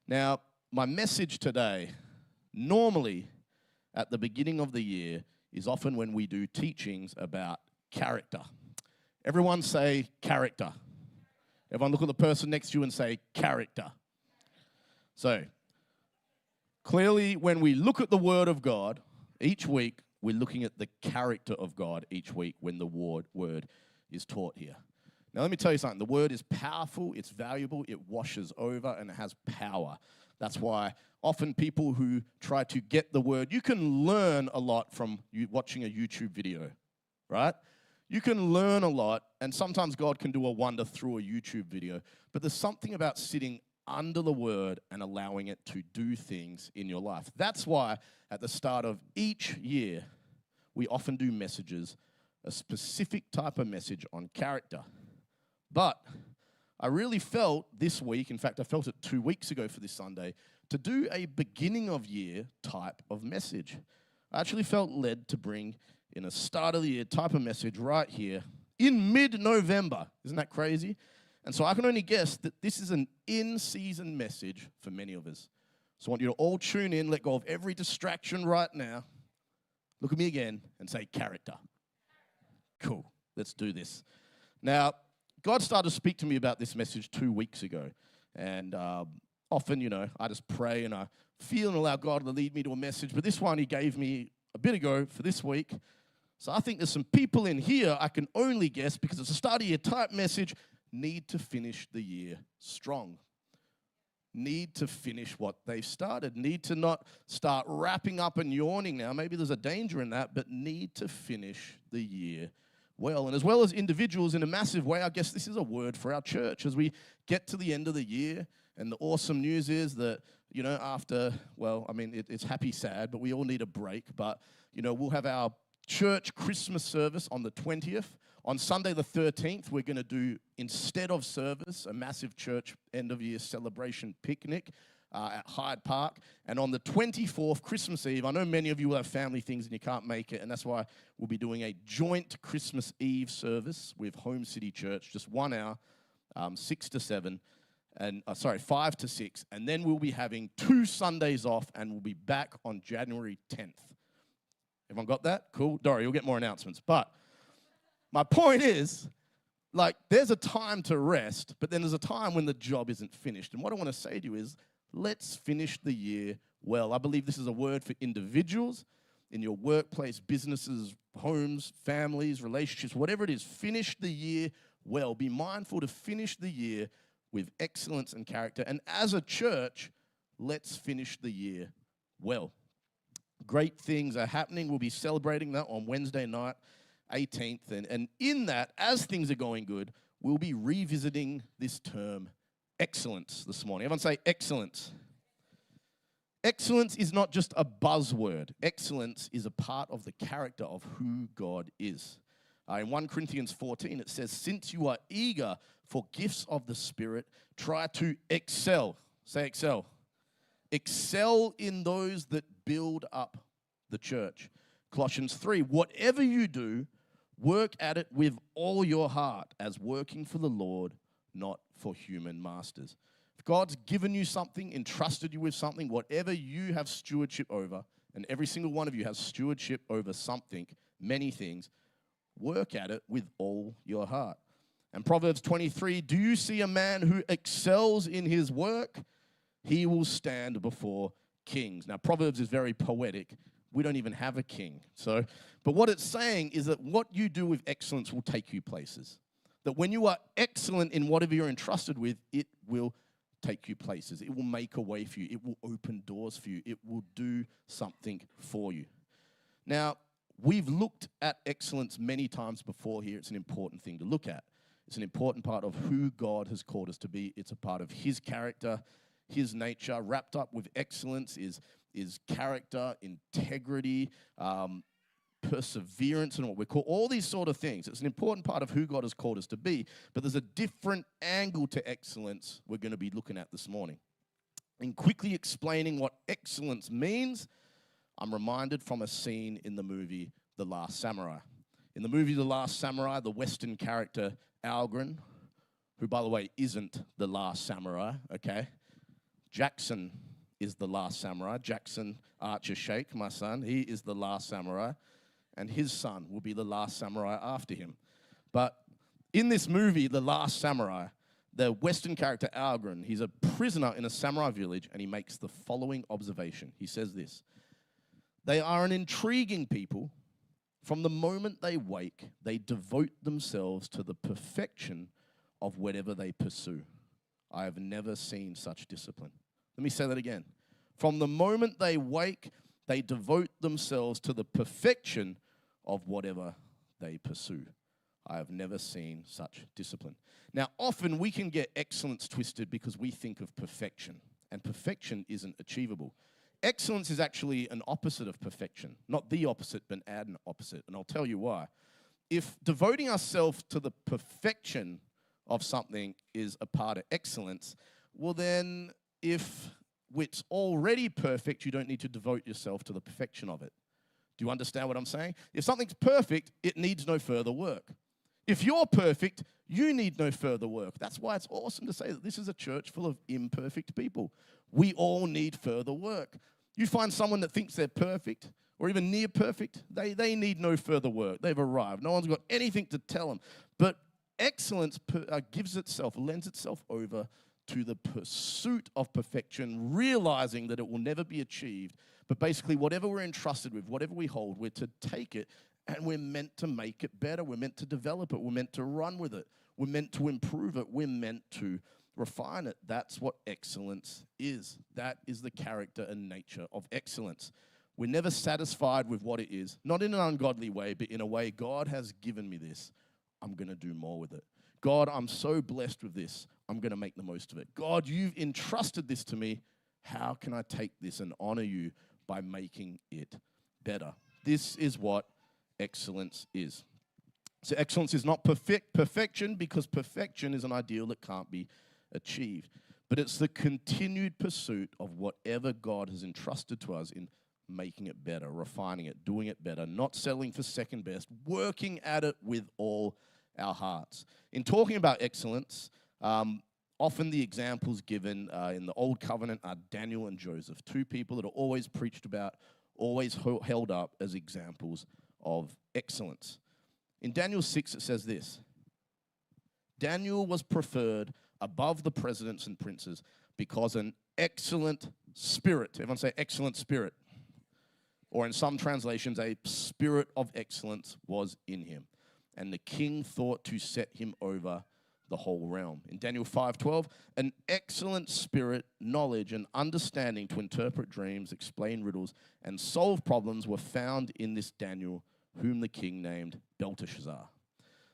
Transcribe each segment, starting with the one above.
Now, my message today, normally at the beginning of the year, is often when we do teachings about character. Everyone say character. Everyone look at the person next to you and say character. So, clearly when we look at the Word of God, each week we're looking at the character of God each week when the word is taught here. Now let me tell you something. The Word is powerful, it's valuable, it washes over, and it has power. That's why often people who try to get the Word, you can learn a lot from watching a YouTube video, right? You can learn a lot, and sometimes God can do a wonder through a YouTube video, but there's something about sitting under the Word and allowing it to do things in your life. That's why at the start of each year, we often do messages, a specific type of message on character. But I really felt this week, in fact, I felt it 2 weeks ago for this Sunday, to do a beginning of year type of message. I actually felt led to bring in a start of the year type of message right here in mid-November. Isn't that crazy? And so I can only guess that this is an in-season message for many of us. So I want you to all tune in, let go of every distraction right now. Look at me again and say character. Cool. Let's do this. Now, God started to speak to me about this message 2 weeks ago. And often, I just pray and I feel and allow God to lead me to a message. But this one he gave me a bit ago for this week. So I think there's some people in here, I can only guess, because it's a start of year type message, need to finish the year strong. Need to finish what they've started. Need to not start wrapping up and yawning now. Maybe there's a danger in that, but need to finish the year well. And as well as individuals in a massive way, I guess this is a word for our church. As we get to the end of the year, and the awesome news is that, after, it's happy, sad, but we all need a break. But, we'll have our church Christmas service on the 20th. On Sunday the 13th, we're going to do, instead of service, a massive church end-of-year celebration picnic at Hyde Park. And on the 24th, Christmas Eve, I know many of you will have family things and you can't make it, and that's why we'll be doing a joint Christmas Eve service with Home City Church, just 1 hour, 6 to 7. 5 to 6, and then we'll be having 2 Sundays off, and we'll be back on January 10th. Everyone got that? Cool. Dory, you'll get more announcements. But my point is, there's a time to rest, but then there's a time when the job isn't finished. And what I want to say to you is, let's finish the year well. I believe this is a word for individuals in your workplace, businesses, homes, families, relationships, whatever it is. Finish the year well. Be mindful to finish the year with excellence and character. And as a church, let's finish the year well. Great things are happening. We'll be celebrating that on Wednesday night, 18th. And in that, as things are going good, we'll be revisiting this term, excellence, this morning. Everyone say excellence. Excellence is not just a buzzword. Excellence is a part of the character of who God is. In 1 Corinthians 14, it says, since you are eager for gifts of the Spirit, try to excel. Say excel. Excel in those that build up the church. Colossians 3, whatever you do, work at it with all your heart as working for the Lord, not for human masters. If God's given you something, entrusted you with something, whatever you have stewardship over, and every single one of you has stewardship over something, many things, work at it with all your heart. And Proverbs 23, do you see a man who excels in his work? He will stand before kings. Now, Proverbs is very poetic. We don't even have a king. But what it's saying is that what you do with excellence will take you places. That when you are excellent in whatever you're entrusted with, it will take you places. It will make a way for you. It will open doors for you. It will do something for you. Now, we've looked at excellence many times before here. It's an important thing to look at. It's an important part of who God has called us to be. It's a part of His character, His nature. Wrapped up with excellence is character, integrity, perseverance, and what we call all these sort of things. It's an important part of who God has called us to be. But there's a different angle to excellence we're going to be looking at this morning. In quickly explaining what excellence means, I'm reminded from a scene in the movie The Last Samurai. In the movie The Last Samurai, the Western character Algren, who, by the way, isn't the last samurai, okay? Jackson is the last samurai. Jackson Archer Sheikh, my son, he is the last samurai. And his son will be the last samurai after him. But in this movie, The Last Samurai, the Western character Algren, he's a prisoner in a samurai village, and he makes the following observation. He says this: "They are an intriguing people. From the moment they wake, they devote themselves to the perfection of whatever they pursue. I have never seen such discipline." Let me say that again. From the moment they wake, they devote themselves to the perfection of whatever they pursue. I have never seen such discipline. Now, often we can get excellence twisted because we think of perfection, and perfection isn't achievable. Excellence is actually an opposite of perfection. Not the opposite, but an opposite. And I'll tell you why. If devoting ourselves to the perfection of something is a part of excellence, well then, if it's already perfect, you don't need to devote yourself to the perfection of it. Do you understand what I'm saying? If something's perfect, it needs no further work. If you're perfect, you need no further work. That's why it's awesome to say that this is a church full of imperfect people. We all need further work. You find someone that thinks they're perfect or even near perfect, they need no further work. They've arrived. No one's got anything to tell them. But excellence lends itself over to the pursuit of perfection, realizing that it will never be achieved. But basically, whatever we're entrusted with, whatever we hold, we're to take it and we're meant to make it better. We're meant to develop it. We're meant to run with it. We're meant to improve it. We're meant to refine it. That's what excellence is. That is the character and nature of excellence. We're never satisfied with what it is, not in an ungodly way, but in a way, God has given me this. I'm going to do more with it. God, I'm so blessed with this. I'm going to make the most of it. God, you've entrusted this to me. How can I take this and honor you by making it better? This is what excellence is. So excellence is not perfection, because perfection is an ideal that can't be achieved. But it's the continued pursuit of whatever God has entrusted to us in making it better, refining it, doing it better, not settling for second best, working at it with all our hearts. In talking about excellence, often the examples given in the Old Covenant are Daniel and Joseph, two people that are always preached about, always held up as examples of excellence. In Daniel 6, it says this: "Daniel was preferred above the presidents and princes because an excellent spirit," everyone say excellent spirit, or in some translations, a spirit of excellence was in him, and the king thought to set him over the whole realm. In Daniel 5:12, "An excellent spirit, knowledge, and understanding to interpret dreams, explain riddles, and solve problems were found in this Daniel, whom the king named Belteshazzar."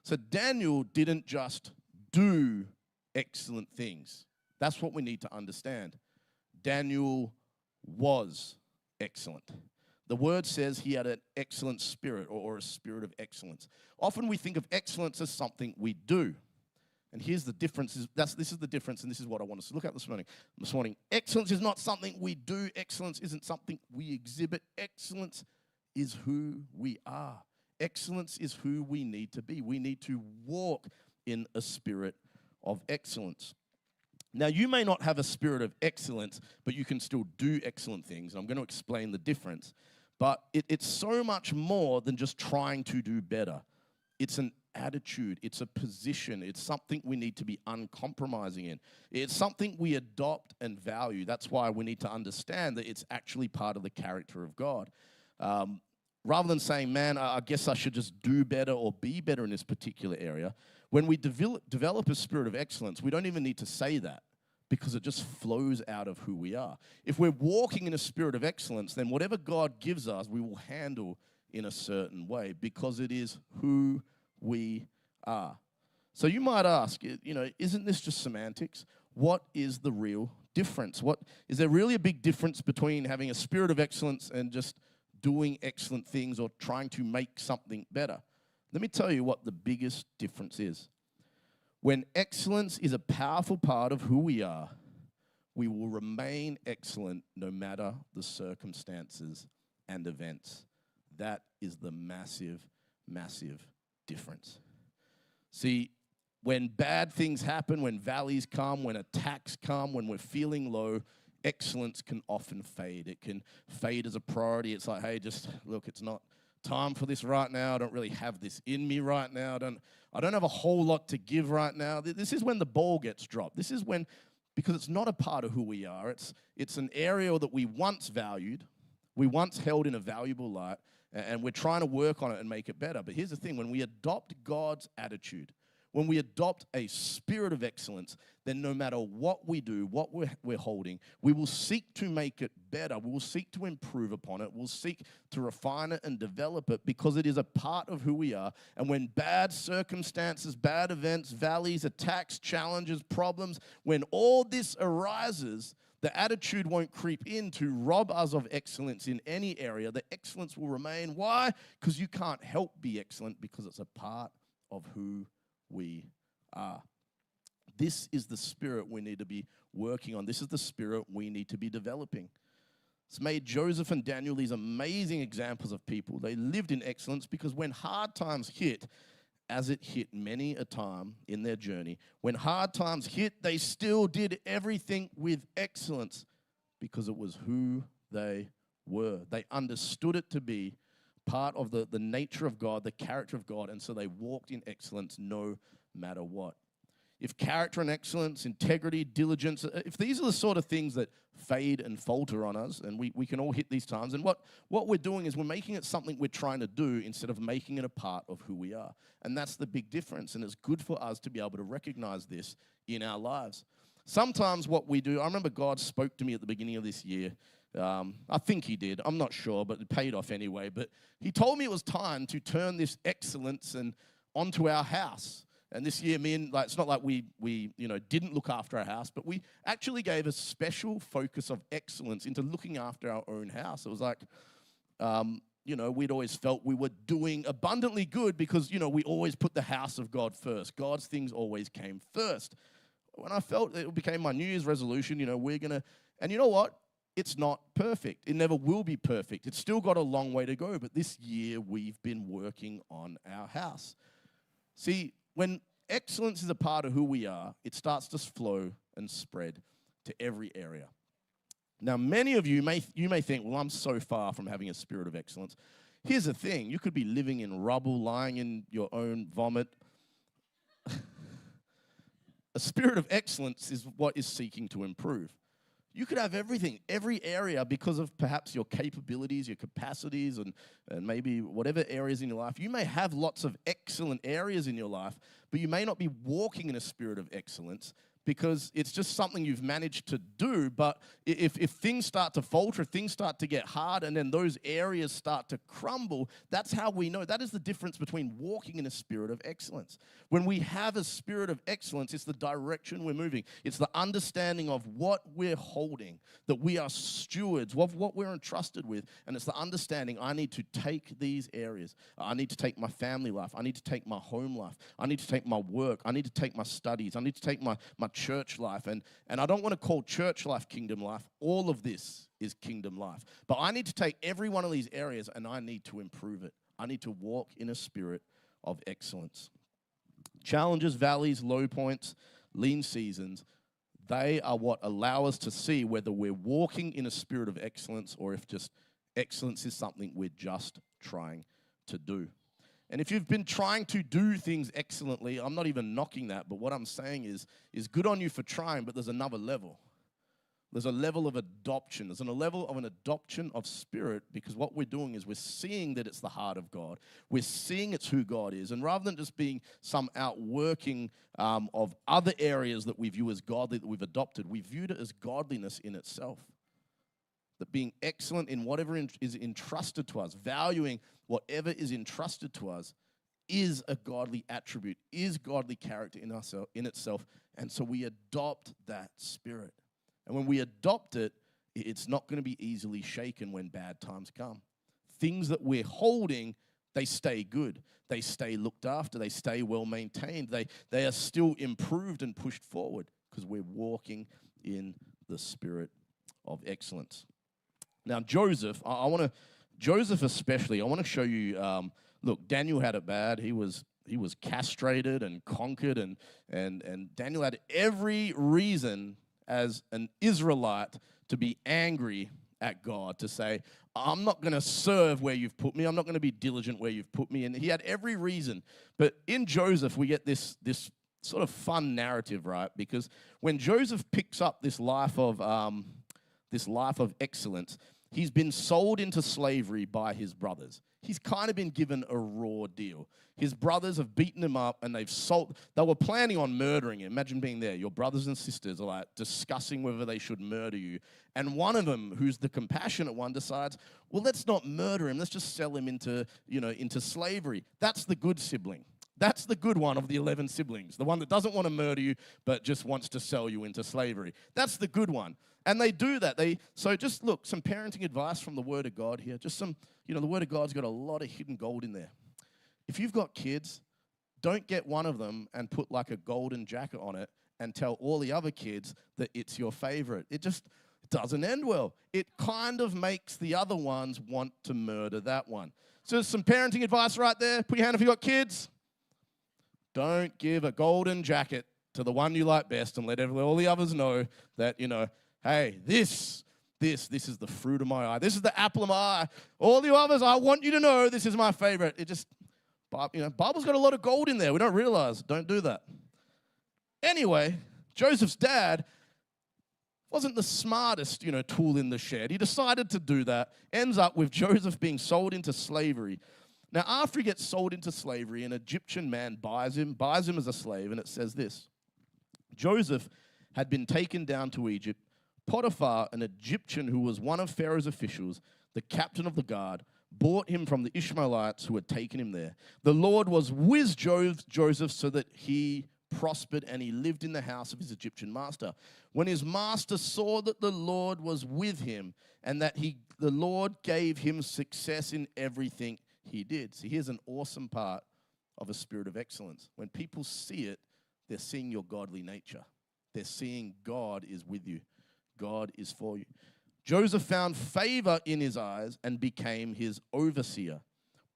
So Daniel didn't just do excellent things. That's what we need to understand. Daniel was excellent. The word says he had an excellent spirit, or a spirit of excellence. Often we think of excellence as something we do. And here's the difference. This is the difference, and this is what I want us to look at this morning. Excellence is not something we do. Excellence isn't something we exhibit. Excellence is who we are. Excellence is who we need to be. We need to walk in a spirit of excellence. Now, you may not have a spirit of excellence, but you can still do excellent things. I'm going to explain the difference. But it's so much more than just trying to do better. It's an attitude. It's a position. It's something we need to be uncompromising in. It's something we adopt and value. That's why we need to understand that it's actually part of the character of God. Rather than saying, man, I guess I should just do better or be better in this particular area, when we develop a spirit of excellence, we don't even need to say that, because it just flows out of who we are. If we're walking in a spirit of excellence, then whatever God gives us, we will handle in a certain way, because it is who we are. So you might ask, isn't this just semantics? What is the real difference? Is there really a big difference between having a spirit of excellence and just doing excellent things or trying to make something better? Let me tell you what the biggest difference is. When excellence is a powerful part of who we are, we will remain excellent no matter the circumstances and events. That is the massive, massive difference. See, when bad things happen, when valleys come, when attacks come, when we're feeling low, excellence can often fade. It can fade as a priority. It's like, hey, just look, it's not time for this right now. I don't really have this in me right now. I don't have a whole lot to give right now. This is when the ball gets dropped. This is when, because it's not a part of who we are. It's an area that we once valued, we once held in a valuable light, and we're trying to work on it and make it better. But here's the thing, when we adopt God's attitude, when we adopt a spirit of excellence, then no matter what we do, what we're holding, we will seek to make it better. We will seek to improve upon it. We'll seek to refine it and develop it because it is a part of who we are. And when bad circumstances, bad events, valleys, attacks, challenges, problems, when all this arises, the attitude won't creep in to rob us of excellence in any area. The excellence will remain. Why? Because you can't help be excellent because it's a part of who we are. This is the spirit we need to be working on. This is the spirit we need to be developing. It's made Joseph and Daniel these amazing examples of people. They lived in excellence because when hard times hit, as it hit many a time in their journey, when hard times hit, they still did everything with excellence because it was who they were. They understood it to be part of the nature of God, the character of God, and so they walked in excellence no matter what. If character and excellence, integrity, diligence, if these are the sort of things that fade and falter on us, and we can all hit these times, and what we're doing is we're making it something we're trying to do instead of making it a part of who we are. And that's the big difference, and it's good for us to be able to recognize this in our lives. Sometimes what we do, I remember God spoke to me at the beginning of this year. I think he did. I'm not sure, but it paid off anyway. But he told me it was time to turn this excellence onto our house. And this year, it's not like we didn't look after our house, but we actually gave a special focus of excellence into looking after our own house. It was like, we'd always felt we were doing abundantly good because, we always put the house of God first. God's things always came first. When I felt it became my New Year's resolution, and you know what? It's not perfect. It never will be perfect. It's still got a long way to go, but this year we've been working on our house. See, when excellence is a part of who we are, it starts to flow and spread to every area. Now, many of you may think, well, I'm so far from having a spirit of excellence. Here's the thing. You could be living in rubble, lying in your own vomit. A spirit of excellence is what is seeking to improve. You could have everything, every area, because of perhaps your capabilities, your capacities, and maybe whatever areas in your life. You may have lots of excellent areas in your life, but you may not be walking in a spirit of excellence because it's just something you've managed to do. But if things start to falter, if things start to get hard, and then those areas start to crumble, that's how we know. That is the difference between walking in a spirit of excellence. When we have a spirit of excellence, it's the direction we're moving. It's the understanding of what we're holding, that we are stewards of what we're entrusted with. And it's the understanding I need to take these areas. I need to take my family life. I need to take my home life. I need to take my work. I need to take my studies. I need to take my church life. And I don't want to call church life kingdom life. All of this is kingdom life. But I need to take every one of these areas and I need to improve it. I need to walk in a spirit of excellence. Challenges, valleys, low points, lean seasons, they are what allow us to see whether we're walking in a spirit of excellence or if just excellence is something we're just trying to do. And if you've been trying to do things excellently, I'm not even knocking that, but what I'm saying is good on you for trying, but there's another level. There's a level of adoption. There's a level of an adoption of spirit, because what we're doing is we're seeing that it's the heart of God. We're seeing it's who God is. And rather than just being some outworking of other areas that we view as godly that we've adopted, we viewed it as godliness in itself. That being excellent in whatever is entrusted to us, valuing whatever is entrusted to us, is a godly attribute, is godly character in itself. And so we adopt that spirit. And when we adopt it, it's not going to be easily shaken when bad times come. Things that we're holding, they stay good. They stay looked after. They stay well maintained. They are still improved and pushed forward because we're walking in the spirit of excellence. Now, Joseph, Joseph especially, I want to show you, look, Daniel had it bad. He was castrated and conquered, and Daniel had every reason as an Israelite to be angry at God, to say, I'm not going to serve where you've put me. I'm not going to be diligent where you've put me. And he had every reason. But in Joseph, we get this sort of fun narrative, right? Because when Joseph picks up this life of excellence, he's been sold into slavery by his brothers. He's kind of been given a raw deal. His brothers have beaten him up and they were planning on murdering him. Imagine being there. Your brothers and sisters are like discussing whether they should murder you. And one of them, who's the compassionate one, decides, well, let's not murder him. Let's just sell him into slavery. That's the good sibling. That's the good one of the 11 siblings. The one that doesn't want to murder you, but just wants to sell you into slavery. That's the good one. And they do that. So just look, some parenting advice from the Word of God here. Just some, the Word of God's got a lot of hidden gold in there. If you've got kids, don't get one of them and put like a golden jacket on it and tell all the other kids that it's your favorite. It just doesn't end well. It kind of makes the other ones want to murder that one. So there's some parenting advice right there. Put your hand if you've got kids. Don't give a golden jacket to the one you like best and let all the others know that, hey, this is the fruit of my eye. This is the apple of my eye. All the others, I want you to know this is my favorite. Bible's got a lot of gold in there. We don't realize. Don't do that. Anyway, Joseph's dad wasn't the smartest, tool in the shed. He decided to do that. Ends up with Joseph being sold into slavery. Now, after he gets sold into slavery, an Egyptian man buys him as a slave, and it says this. Joseph had been taken down to Egypt. Potiphar, an Egyptian who was one of Pharaoh's officials, the captain of the guard, bought him from the Ishmaelites who had taken him there. The Lord was with Joseph so that he prospered, and he lived in the house of his Egyptian master. When his master saw that the Lord was with him and that the Lord gave him success in everything he did. See, here's an awesome part of a spirit of excellence. When people see it, they're seeing your godly nature. They're seeing God is with you. God is for you. Joseph found favor in his eyes and became his overseer.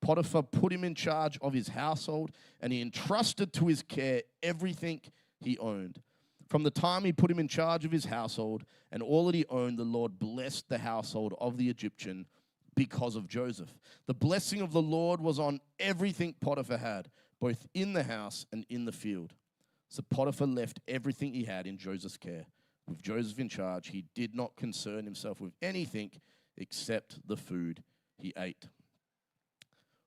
Potiphar put him in charge of his household, and he entrusted to his care everything he owned. From the time he put him in charge of his household and all that he owned, the Lord blessed the household of the Egyptian because of Joseph. The blessing of the Lord was on everything Potiphar had, both in the house and in the field. So Potiphar left everything he had in Joseph's care. With Joseph in charge, he did not concern himself with anything except the food he ate.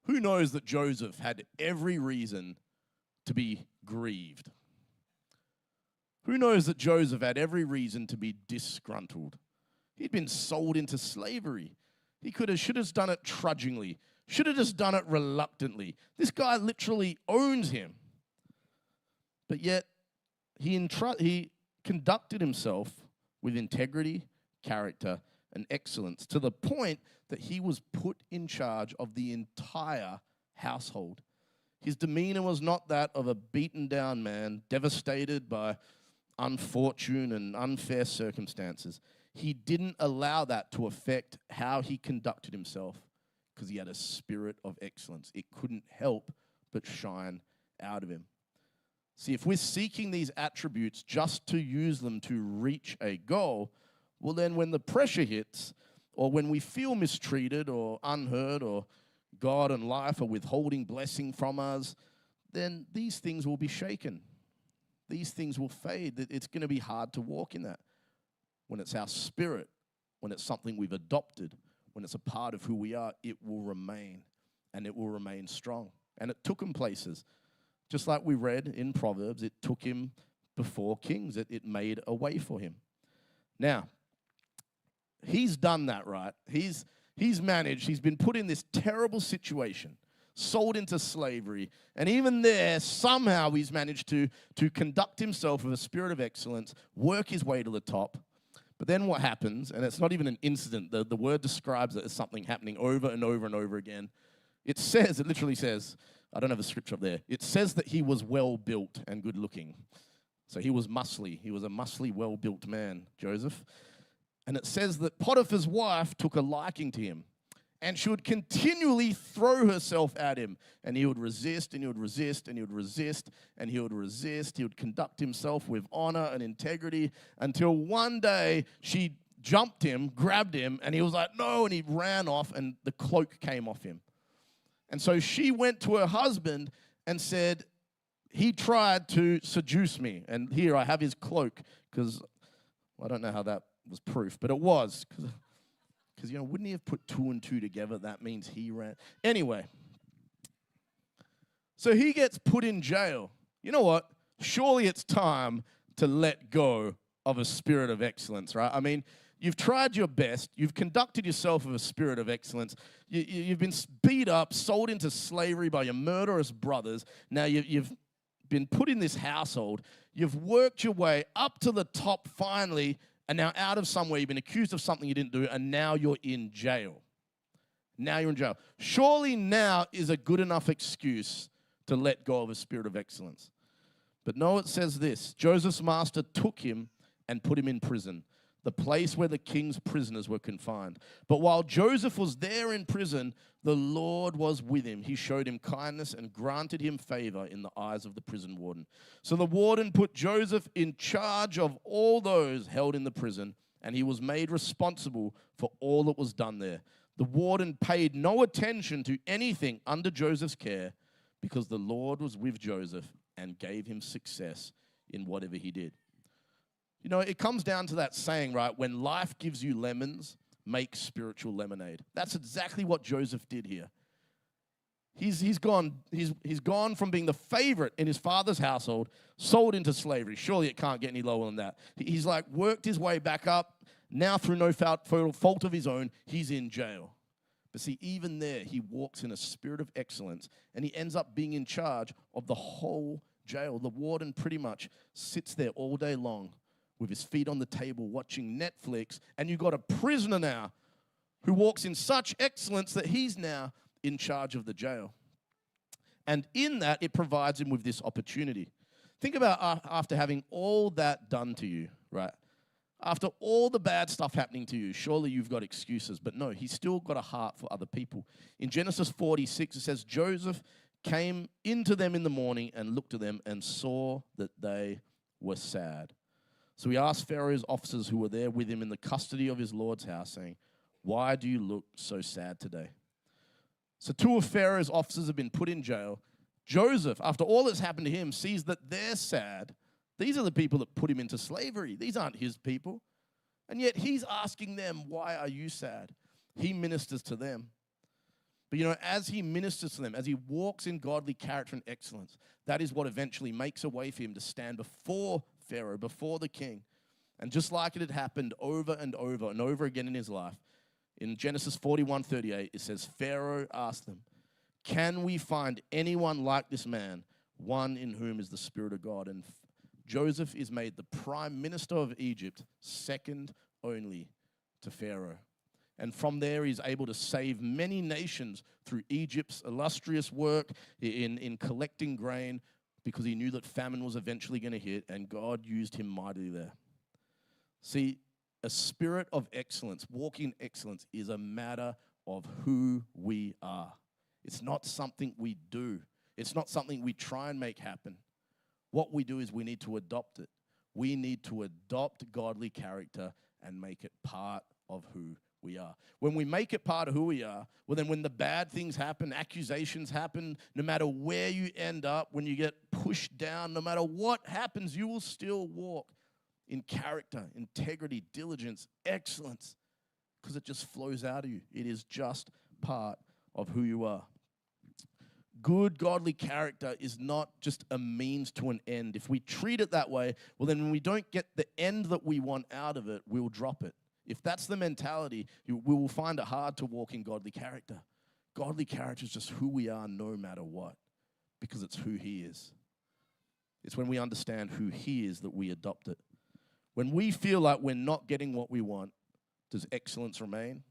Who knows that Joseph had every reason to be grieved? Who knows that Joseph had every reason to be disgruntled? He'd been sold into slavery. He should have done it trudgingly, should have just done it reluctantly. This guy literally owns him. But yet, he conducted himself with integrity, character, and excellence to the point that he was put in charge of the entire household. His demeanor was not that of a beaten down man, devastated by unfortune and unfair circumstances. He didn't allow that to affect how he conducted himself because he had a spirit of excellence. It couldn't help but shine out of him. See, if we're seeking these attributes just to use them to reach a goal, well then when the pressure hits, or when we feel mistreated or unheard, or God and life are withholding blessing from us, then these things will be shaken. These things will fade. It's going to be hard to walk in that. When it's our spirit, when it's something we've adopted, when it's a part of who we are, it will remain, and it will remain strong. And it took him places. Just like we read in Proverbs, it took him before kings. It made a way for him. Now, he's done that, right? He's managed. He's been put in this terrible situation, sold into slavery. And even there, somehow he's managed to conduct himself with a spirit of excellence, work his way to the top. But then what happens, and it's not even an incident, the word describes it as something happening over and over and over again. It literally says, I don't have a scripture up there. It says that he was well-built and good-looking. So he was muscly. He was a muscly, well-built man, Joseph. And it says that Potiphar's wife took a liking to him. And she would continually throw herself at him. And he would resist, and he would resist, and he would resist, and he would resist. He would conduct himself with honor and integrity until one day she jumped him, grabbed him, and he was like, no, and he ran off, and the cloak came off him. And so she went to her husband and said, he tried to seduce me, and here I have his cloak, because I don't know how that was proof, but it was, because, wouldn't he have put two and two together? That means he ran. Anyway, so he gets put in jail. You know what? Surely it's time to let go of a spirit of excellence, right? I mean, you've tried your best. You've conducted yourself with a spirit of excellence. You've been beat up, sold into slavery by your murderous brothers. Now you've been put in this household. You've worked your way up to the top finally, and now out of somewhere, you've been accused of something you didn't do, and now you're in jail. Now you're in jail. Surely now is a good enough excuse to let go of a spirit of excellence. But no, it says this: Joseph's master took him and put him in prison, the place where the king's prisoners were confined. But while Joseph was there in prison, the Lord was with him. He showed him kindness and granted him favor in the eyes of the prison warden. So the warden put Joseph in charge of all those held in the prison, and he was made responsible for all that was done there. The warden paid no attention to anything under Joseph's care, because the Lord was with Joseph and gave him success in whatever he did. It comes down to that saying, right? When life gives you lemons, make spiritual lemonade. That's exactly what Joseph did here. He's gone from being the favorite in his father's household, sold into slavery. Surely it can't get any lower than that. He's worked his way back up. Now through no fault of his own, he's in jail. But see, even there, he walks in a spirit of excellence, and he ends up being in charge of the whole jail. The warden pretty much sits there all day long with his feet on the table watching Netflix, and you've got a prisoner now who walks in such excellence that he's now in charge of the jail. And in that, it provides him with this opportunity. Think about after having all that done to you, right? After all the bad stuff happening to you, surely you've got excuses. But no, he's still got a heart for other people. In Genesis 46, it says, Joseph came into them in the morning and looked at them and saw that they were sad. So he asked Pharaoh's officers who were there with him in the custody of his Lord's house, saying, why do you look so sad today? So two of Pharaoh's officers have been put in jail. Joseph, after all that's happened to him, sees that they're sad. These are the people that put him into slavery. These aren't his people. And yet he's asking them, why are you sad? He ministers to them. But as he ministers to them, as he walks in godly character and excellence, that is what eventually makes a way for him to stand before Pharaoh, before the king. And just like it had happened over and over and over again in his life, in Genesis 41:38, it says, Pharaoh asked them, can we find anyone like this man, one in whom is the Spirit of God? And Joseph is made the prime minister of Egypt, second only to Pharaoh. And from there, he's able to save many nations through Egypt's illustrious work in collecting grain, because he knew that famine was eventually going to hit, and God used him mightily there. See, a spirit of excellence, walking in excellence, is a matter of who we are. It's not something we do. It's not something we try and make happen. What we do is we need to adopt it. We need to adopt godly character and make it part of who we are. When we make it part of who we are, well then when the bad things happen, accusations happen, no matter where you end up, when you get pushed down, no matter what happens, you will still walk in character, integrity, diligence, excellence, because it just flows out of you. It is just part of who you are. Good, godly character is not just a means to an end. If we treat it that way, well, then when we don't get the end that we want out of it, we'll drop it. If that's the mentality, we will find it hard to walk in godly character. Godly character is just who we are no matter what, because it's who he is. It's when we understand who he is that we adopt it. When we feel like we're not getting what we want, does excellence remain?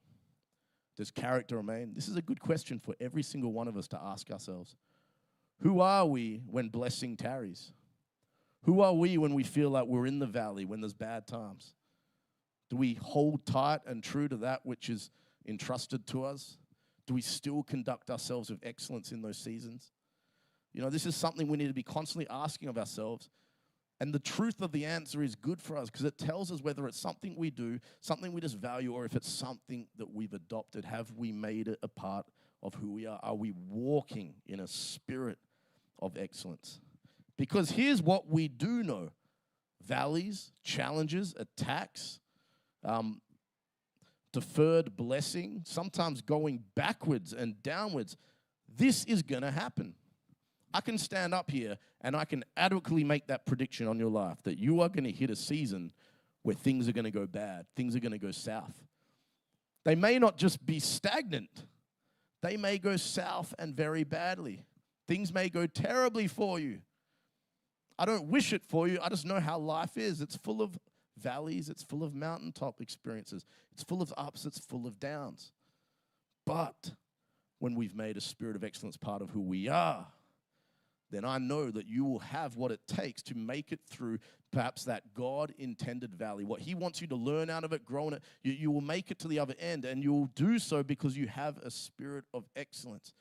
Does character remain? This is a good question for every single one of us to ask ourselves. Who are we when blessing tarries? Who are we when we feel like we're in the valley, when there's bad times? Do we hold tight and true to that which is entrusted to us? Do we still conduct ourselves with excellence in those seasons? This is something we need to be constantly asking of ourselves. And the truth of the answer is good for us because it tells us whether it's something we do, something we just value, or if it's something that we've adopted. Have we made it a part of who we are? Are we walking in a spirit of excellence? Because here's what we do know. Valleys, challenges, attacks, deferred blessing, sometimes going backwards and downwards. This is going to happen. I can stand up here and I can adequately make that prediction on your life that you are going to hit a season where things are going to go bad, things are going to go south. They may not just be stagnant. They may go south and very badly. Things may go terribly for you. I don't wish it for you. I just know how life is. It's full of valleys. It's full of mountaintop experiences. It's full of ups. It's full of downs. But when we've made a spirit of excellence part of who we are, then I know that you will have what it takes to make it through perhaps that God-intended valley. What he wants you to learn out of it, grow in it, you will make it to the other end, and you will do so because you have a spirit of excellence.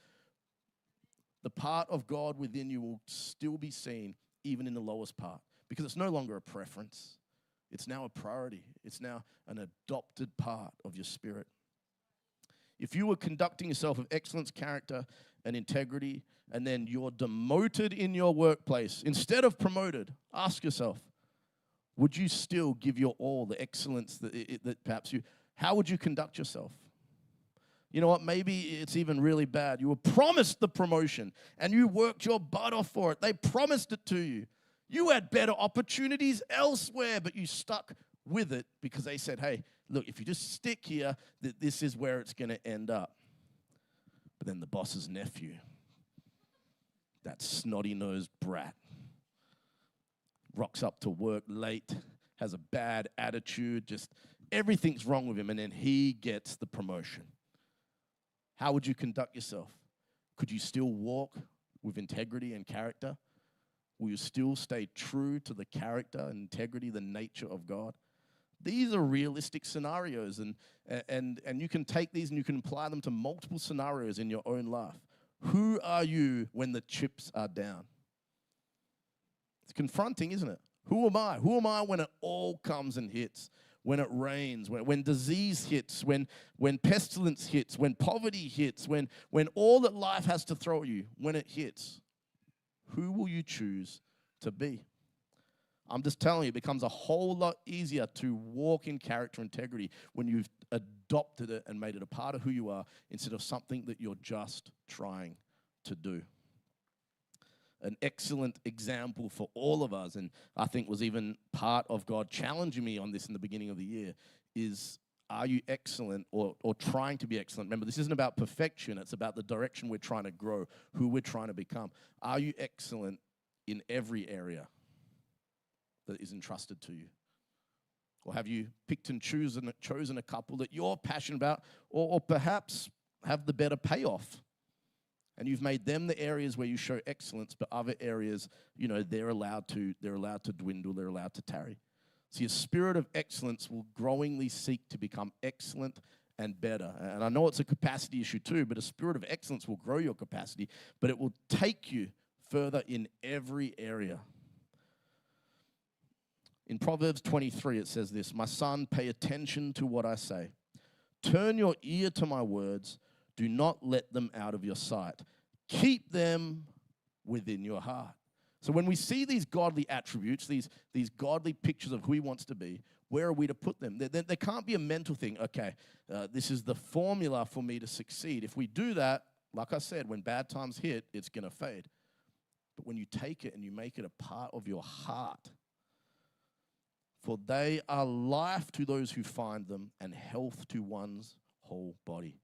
The part of God within you will still be seen even in the lowest part because it's no longer a preference. It's now a priority. It's now an adopted part of your spirit. If you were conducting yourself with excellence, character, and integrity, and then you're demoted in your workplace, instead of promoted, ask yourself, would you still give your all, the excellence that perhaps you, how would you conduct yourself? You know what, maybe it's even really bad. You were promised the promotion, and you worked your butt off for it. They promised it to you. You had better opportunities elsewhere, but you stuck with it because they said, hey, look, if you just stick here, this is where it's going to end up. But then the boss's nephew, that snotty-nosed brat, rocks up to work late, has a bad attitude, just everything's wrong with him, and then he gets the promotion. How would you conduct yourself? Could you still walk with integrity and character? Will you still stay true to the character and integrity, the nature of God? These are realistic scenarios, and you can take these and you can apply them to multiple scenarios in your own life. Who are you when the chips are down? It's confronting, isn't it? Who am I? Who am I when it all comes and hits? When it rains, when disease hits, when pestilence hits, when poverty hits, when all that life has to throw at you, when it hits, who will you choose to be? I'm just telling you, it becomes a whole lot easier to walk in character integrity when you've adopted it and made it a part of who you are instead of something that you're just trying to do. An excellent example for all of us, and I think was even part of God challenging me on this in the beginning of the year, is are you excellent or trying to be excellent? Remember, this isn't about perfection. It's about the direction we're trying to grow, who we're trying to become. Are you excellent in every area that is entrusted to you? Or have you picked and chosen a couple that you're passionate about or perhaps have the better payoff? And you've made them the areas where you show excellence, but other areas, they're allowed to dwindle, they're allowed to tarry. See, a spirit of excellence will growingly seek to become excellent and better. And I know it's a capacity issue too, but a spirit of excellence will grow your capacity, but it will take you further in every area. In Proverbs 23, it says this, "My son, pay attention to what I say. Turn your ear to my words. Do not let them out of your sight. Keep them within your heart." So when we see these godly attributes, these godly pictures of who he wants to be, where are we to put them? There can't be a mental thing. Okay, this is the formula for me to succeed. If we do that, like I said, when bad times hit, it's going to fade. But when you take it and you make it a part of your heart, for they are life to those who find them and health to one's whole body.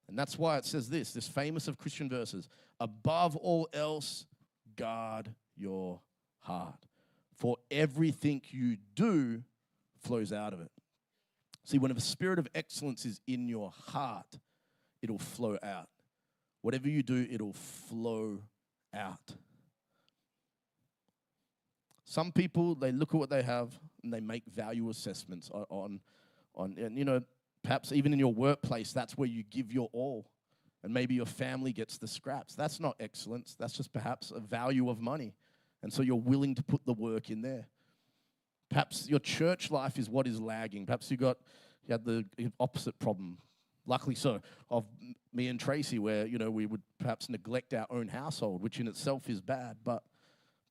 And that's why it says this famous of Christian verses, above all else, guard your heart. For everything you do flows out of it. See, when the spirit of excellence is in your heart, it'll flow out. Whatever you do, it'll flow out. Some people, they look at what they have and they make value assessments on and perhaps even in your workplace, that's where you give your all. And maybe your family gets the scraps. That's not excellence. That's just perhaps a value of money. And so you're willing to put the work in there. Perhaps your church life is what is lagging. Perhaps you had the opposite problem, luckily so, of me and Tracy, where, we would perhaps neglect our own household, which in itself is bad. But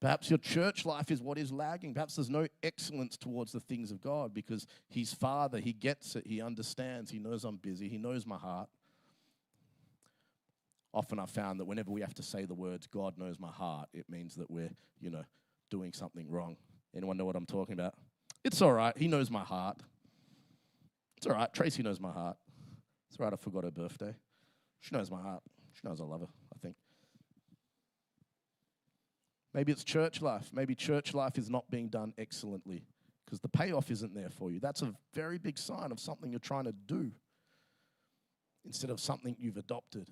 perhaps your church life is what is lagging. Perhaps there's no excellence towards the things of God because He's Father. He gets it. He understands. He knows I'm busy. He knows my heart. Often I've found that whenever we have to say the words, God knows my heart, it means that we're, doing something wrong. Anyone know what I'm talking about? It's all right. He knows my heart. It's all right. Tracy knows my heart. It's all right. I forgot her birthday. She knows my heart. She knows I love her, I think. Maybe it's church life. Maybe church life is not being done excellently because the payoff isn't there for you. That's a very big sign of something you're trying to do instead of something you've adopted.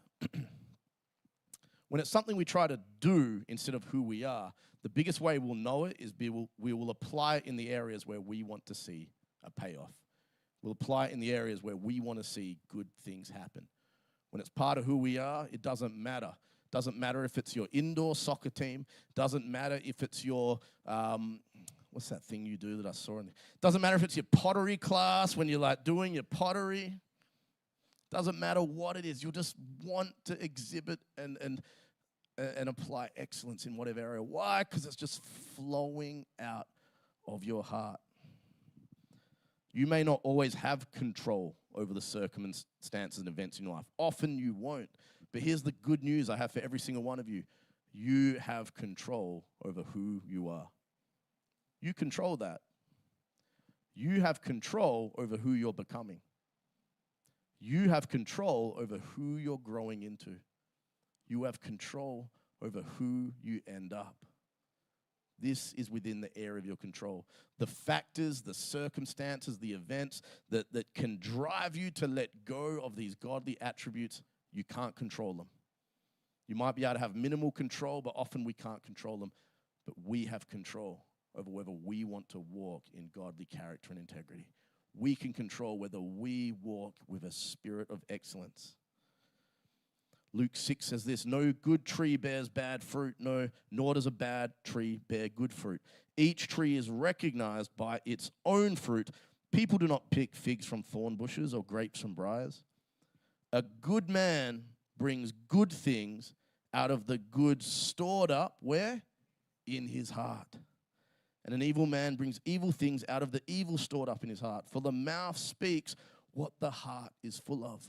When it's something we try to do instead of who we are, the biggest way we'll know it is we will apply it in the areas where we want to see a payoff. We'll apply it in the areas where we want to see good things happen. When it's part of who we are, it doesn't matter. Doesn't matter if it's your indoor soccer team. Doesn't matter if it's your, what's that thing you do that I saw? Doesn't matter if it's your pottery class when you're doing your pottery. Doesn't matter what it is. You'll just want to exhibit and apply excellence in whatever area. Why? Because it's just flowing out of your heart. You may not always have control over the circumstances and events in your life. Often you won't. But here's the good news I have for every single one of you. You have control over who you are. You control that. You have control over who you're becoming. You have control over who you're growing into. You have control over who you end up. This is within the area of your control. The factors, the circumstances, the events that can drive you to let go of these godly attributes, you can't control them. You might be able to have minimal control, but often we can't control them. But we have control over whether we want to walk in godly character and integrity. We can control whether we walk with a spirit of excellence. Luke 6 says this, no good tree bears bad fruit, nor does a bad tree bear good fruit. Each tree is recognized by its own fruit. People do not pick figs from thorn bushes or grapes from briars. A good man brings good things out of the good stored up, where? In his heart. And an evil man brings evil things out of the evil stored up in his heart. For the mouth speaks what the heart is full of.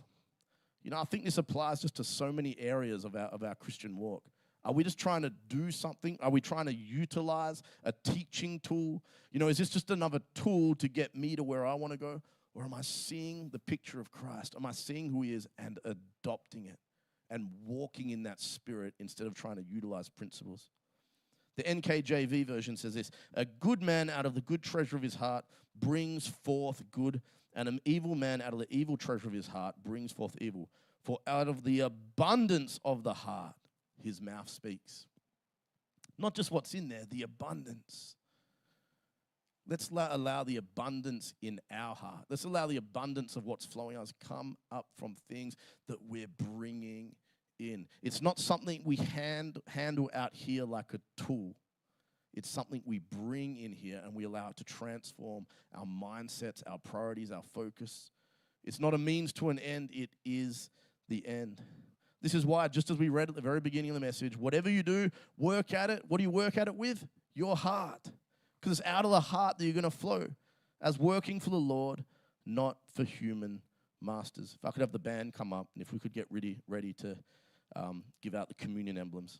I think this applies just to so many areas of our Christian walk. Are we just trying to do something? Are we trying to utilize a teaching tool? Is this just another tool to get me to where I want to go? Or am I seeing the picture of Christ? Am I seeing who He is and adopting it and walking in that spirit instead of trying to utilize principles? The NKJV version says this, a good man out of the good treasure of his heart brings forth good, and an evil man out of the evil treasure of his heart brings forth evil. For out of the abundance of the heart, his mouth speaks. Not just what's in there, the abundance. Let's allow the abundance in our heart. Let's allow the abundance of what's flowing out to come up from things that we're bringing in. It's not something we handle out here like a tool. It's something we bring in here and we allow it to transform our mindsets, our priorities, our focus. It's not a means to an end. It is the end. This is why, just as we read at the very beginning of the message, whatever you do, work at it. What do you work at it with? Your heart. Because it's out of the heart that you're going to flow as working for the Lord, not for human masters. If I could have the band come up and if we could get ready to give out the communion emblems.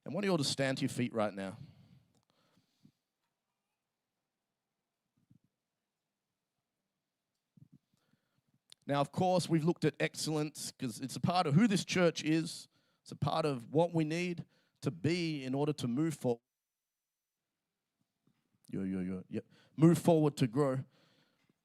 And I want you all to stand to your feet right now. Now, of course, we've looked at excellence because it's a part of who this church is. It's a part of what we need to be in order to move forward. Move forward to grow.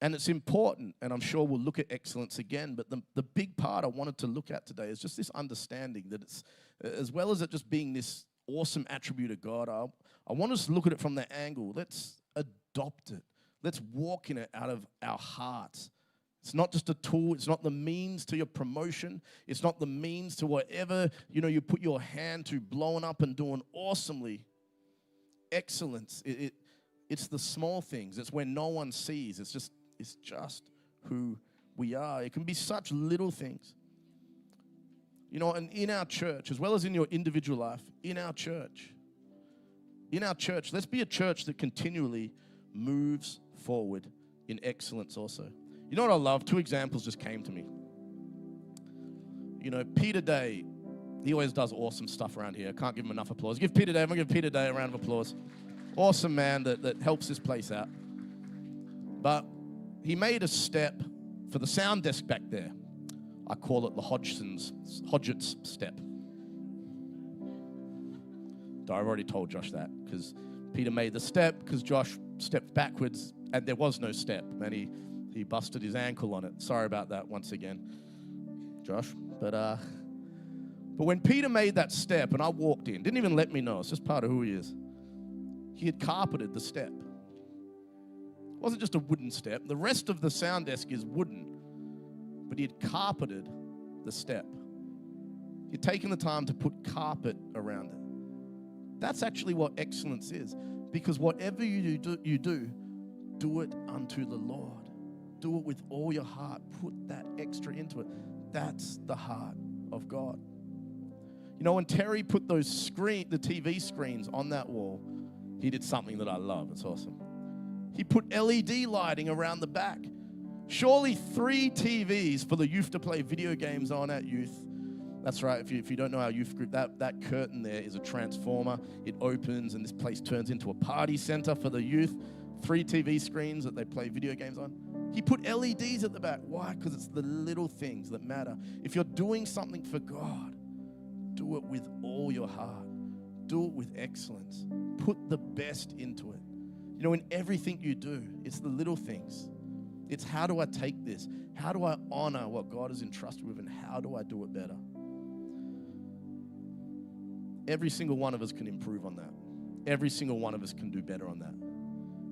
And it's important, and I'm sure we'll look at excellence again, but the big part I wanted to look at today is just this understanding that it's, as well as it just being this awesome attribute of God, I want us to look at it from the angle. Let's adopt it. Let's walk in it out of our hearts. It's not just a tool. It's not the means to your promotion. It's not the means to whatever, you put your hand to blowing up and doing awesomely. excellence, it's the small things. It's when no one sees. It's just who we are. It can be such little things. And in our church, as well as in your individual life, in our church, let's be a church that continually moves forward in excellence also. You know what I love? 2 examples just came to me. Peter Day, he always does awesome stuff around here. I can't give him enough applause. I'm going to give Peter Day a round of applause. Awesome man that helps this place out. But he made a step for the sound desk back there. I call it the Hodget's step. I've already told Josh that because Peter made the step because Josh stepped backwards and there was no step and he busted his ankle on it. Sorry about that once again, Josh. But when Peter made that step and I walked in, didn't even let me know, it's just part of who he is. He had carpeted the step. It wasn't just a wooden step. The rest of the sound desk is wooden, but he had carpeted the step. He'd taken the time to put carpet around it. That's actually what excellence is. Because whatever you do it unto the Lord. Do it with all your heart. Put that extra into it. That's the heart of God. When Terry put the TV screens on that wall, he did something that I love. It's awesome. He put LED lighting around the back. Surely 3 TVs for the youth to play video games on at youth. That's right, if you don't know our youth group, that curtain there is a transformer. It opens and this place turns into a party center for the youth. 3 TV screens that they play video games on. He put LEDs at the back. Why? Because it's the little things that matter. If you're doing something for God, do it with all your heart. Do it with excellence. Put the best into it. In everything you do, it's the little things. It's how do I take this? How do I honor what God has entrusted with and how do I do it better? Every single one of us can improve on that. Every single one of us can do better on that.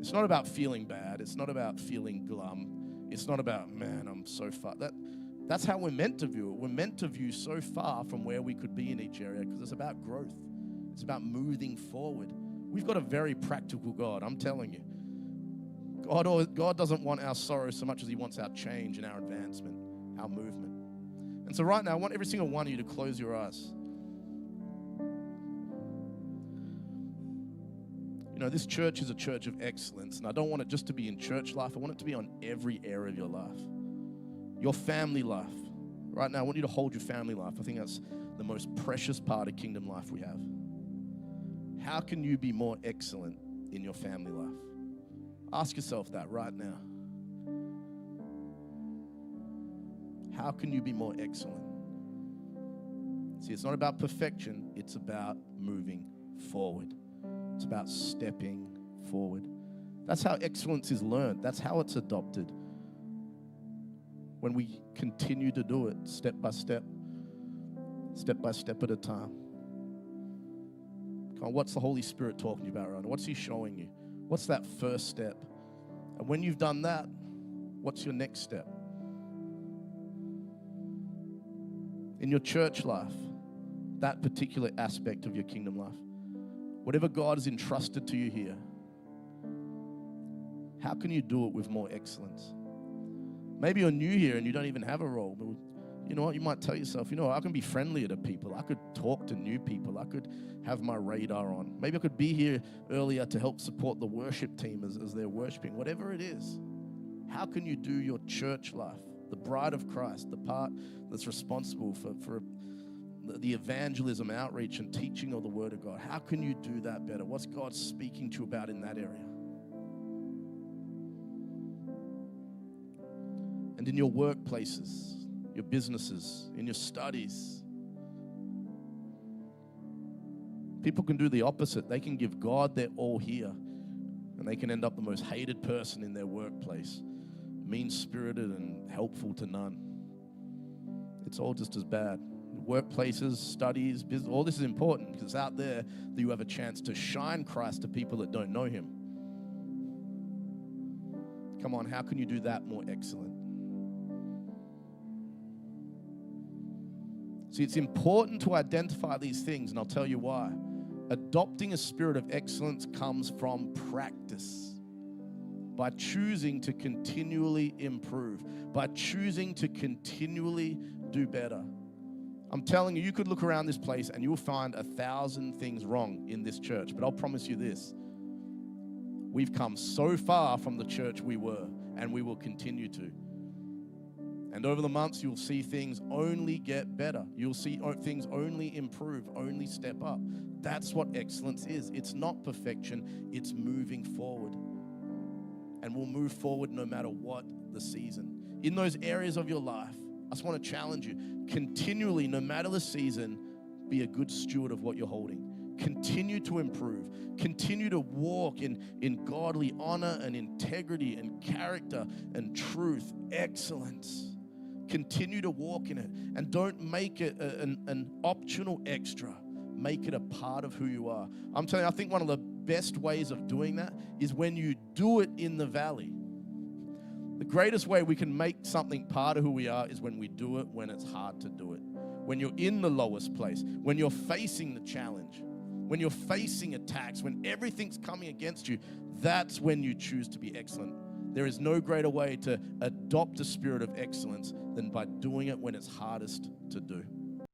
It's not about feeling bad. It's not about feeling glum. It's not about, man, I'm so far. That's how we're meant to view it. We're meant to view so far from where we could be in each area because it's about growth. It's about moving forward. We've got a very practical God, I'm telling you. God doesn't want our sorrow so much as he wants our change and our advancement, our movement. And so right now, I want every single one of you to close your eyes. This church is a church of excellence, and I don't want it just to be in church life. I want it to be on every area of your life. Your family life. Right now, I want you to hold your family life. I think that's the most precious part of kingdom life we have. How can you be more excellent in your family life? Ask yourself that right now. How can you be more excellent? See, it's not about perfection. It's about moving forward. It's about stepping forward. That's how excellence is learned. That's how it's adopted. When we continue to do it step by step at a time. Come on, what's the Holy Spirit talking to you about right now? What's he showing you? What's that first step? And when you've done that, what's your next step? In your church life, that particular aspect of your kingdom life, whatever God has entrusted to you here, how can you do it with more excellence? Maybe you're new here and you don't even have a role, but you know what? You might tell yourself, I can be friendlier to people. I could talk to new people. I could have my radar on. Maybe I could be here earlier to help support the worship team as they're worshiping. Whatever it is, how can you do your church life, the bride of Christ, the part that's responsible for the evangelism, outreach, and teaching of the Word of God? How can you do that better? What's God speaking to you about in that area? And in your workplaces, your businesses, in your studies. People can do the opposite. They can give God their all here, and they can end up the most hated person in their workplace, mean-spirited and helpful to none. It's all just as bad. Workplaces, studies, business, all this is important because it's out there that you have a chance to shine Christ to people that don't know him. Come on, how can you do that more excellent? See, it's important to identify these things, and I'll tell you why. Adopting a spirit of excellence comes from practice. By choosing to continually improve, by choosing to continually do better. I'm telling you, you could look around this place and you'll find 1,000 things wrong in this church. But I'll promise you this. We've come so far from the church we were, and we will continue to. And over the months, you'll see things only get better. You'll see things only improve, only step up. That's what excellence is. It's not perfection, it's moving forward. And we'll move forward no matter what the season. In those areas of your life, I just want to challenge you. Continually, no matter the season, be a good steward of what you're holding. Continue to improve. Continue to walk in godly honor and integrity and character and truth, excellence. Continue to walk in it. And don't make it an optional extra. Make it a part of who you are. I'm telling you, I think one of the best ways of doing that is when you do it in the valley. The greatest way we can make something part of who we are is when we do it when it's hard to do it. When you're in the lowest place, when you're facing the challenge, when you're facing attacks, when everything's coming against you, that's when you choose to be excellent. There is no greater way to adopt a spirit of excellence than by doing it when it's hardest to do.